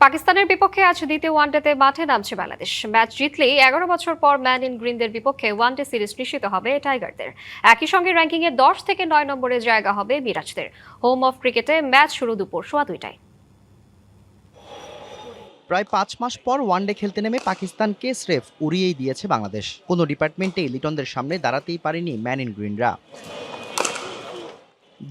পাকিস্তানের বিপক্ষে আজ দ্বিতীয় ওয়ানডেতে মাঠে নামছে বাংলাদেশ। ম্যাচ জিতলেই ১১ বছর পর ম্যান ইন গ্রিনদের বিপক্ষে ওয়ানডে সিরিজ নিশ্চিত হবে টাইগারদের। একই সঙ্গে র্যাঙ্কিংয়ে ১০ থেকে ৯ নম্বরে জায়গা হবে মিরাজদের। হোম অফ ক্রিকেটে ম্যাচ শুরু দুপুর ২:১টায়। প্রায় ৫ মাস পর ওয়ানডে খেলতে নেমে পাকিস্তানকে স্রেফ উড়িয়েই দিয়েছে বাংলাদেশ। কোনো ডিপার্টমেন্টেই লিটনদের সামনে দাঁড়াতেই পারেনি ম্যান ইন গ্রিনরা।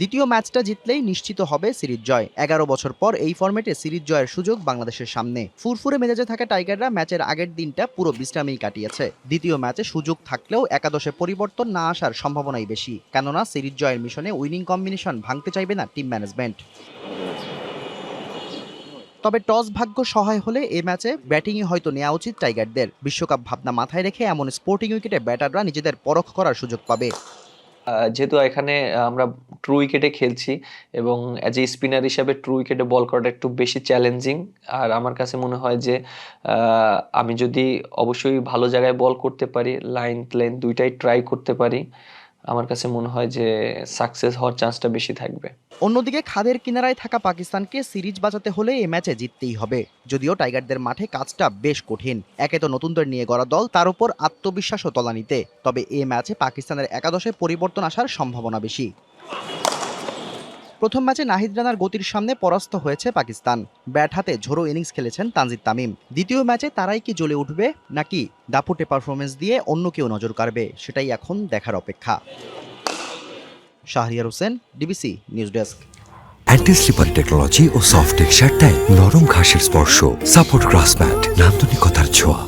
দ্বিতীয় ম্যাচটা জিতলেই নিশ্চিত হবে সিরিজ জয়। ১১ বছর পর এই ফরম্যাটে সিরিজ জয়ের সুযোগ বাংলাদেশের সামনে। ফুরফুরে মেজাজে থাকা টাইগাররা ম্যাচের আগের দিনটা পুরো বিশ্রামেই কাটিয়েছে। দ্বিতীয় ম্যাচে সুযোগ থাকলেও একাদশে পরিবর্তন না আসার সম্ভাবনাই বেশি, কেননা সিরিজ জয়ের মিশনে উইনিং কম্বিনেশন ভাঙতে চাইবে না টিম ম্যানেজমেন্ট। তবে টস ভাগ্য সহায় হলে এ ম্যাচে ব্যাটিংই হয়তো নেওয়া উচিত টাইগারদের। বিশ্বকাপ ভাবনা মাথায় রেখে এমন স্পোর্টিং উইকেটে ব্যাটাররা নিজেদের পরখ করার সুযোগ পাবে। যেহেতু এখানে আমরা ট্রু উইকেটে খেলছি এবং অ্যাজ এ স্পিনার হিসাবে ট্রু উইকেটে বল করাটা একটু বেশি চ্যালেঞ্জিং। আর আমার কাছে মনে হয় যে আমি যদি অবশ্যই ভালো জায়গায় বল করতে পারি, লেন দুইটাই ট্রাই করতে পারি, আমার কাছে মনে হয় যে সাকসেস হওয়ার চান্সটা বেশি থাকবে। অন্যদিকে খাদের কিনারায় থাকা পাকিস্তানকে সিরিজ বাঁচাতে হলে এই ম্যাচে জিততেই হবে। যদিও টাইগারদের মাঠে কাজটা বেশ কঠিন। একে তো নতুনদের নিয়ে গড়া দল, তার উপর আত্মবিশ্বাসও তলানিতে। তবে এই ম্যাচে পাকিস্তানের একাদশে পরিবর্তন আসার সম্ভাবনা বেশি। প্রথম ম্যাচে নাহিদ রানার গতির সামনে পরাস্ত হয়েছে পাকিস্তান। ব্যাট হাতে ঝোড়ো ইনিংস খেলেছেন তানজিদ তামিম। দ্বিতীয় ম্যাচে তারাই কি জ্বলে উঠবে, নাকি দাপুটে পারফরমেন্স দিয়ে অন্য কেউ নজর কাড়বে, সেটাই এখন দেখার অপেক্ষা। Shahriar Hossain, DBC news desk. Anti slipper technology ও সফট টেক্সচার টাইল, নরম ঘাসের স্পর্শ, সাপোর্ট গ্রাস ম্যাট, নান্দনিকতার ছোঁয়া।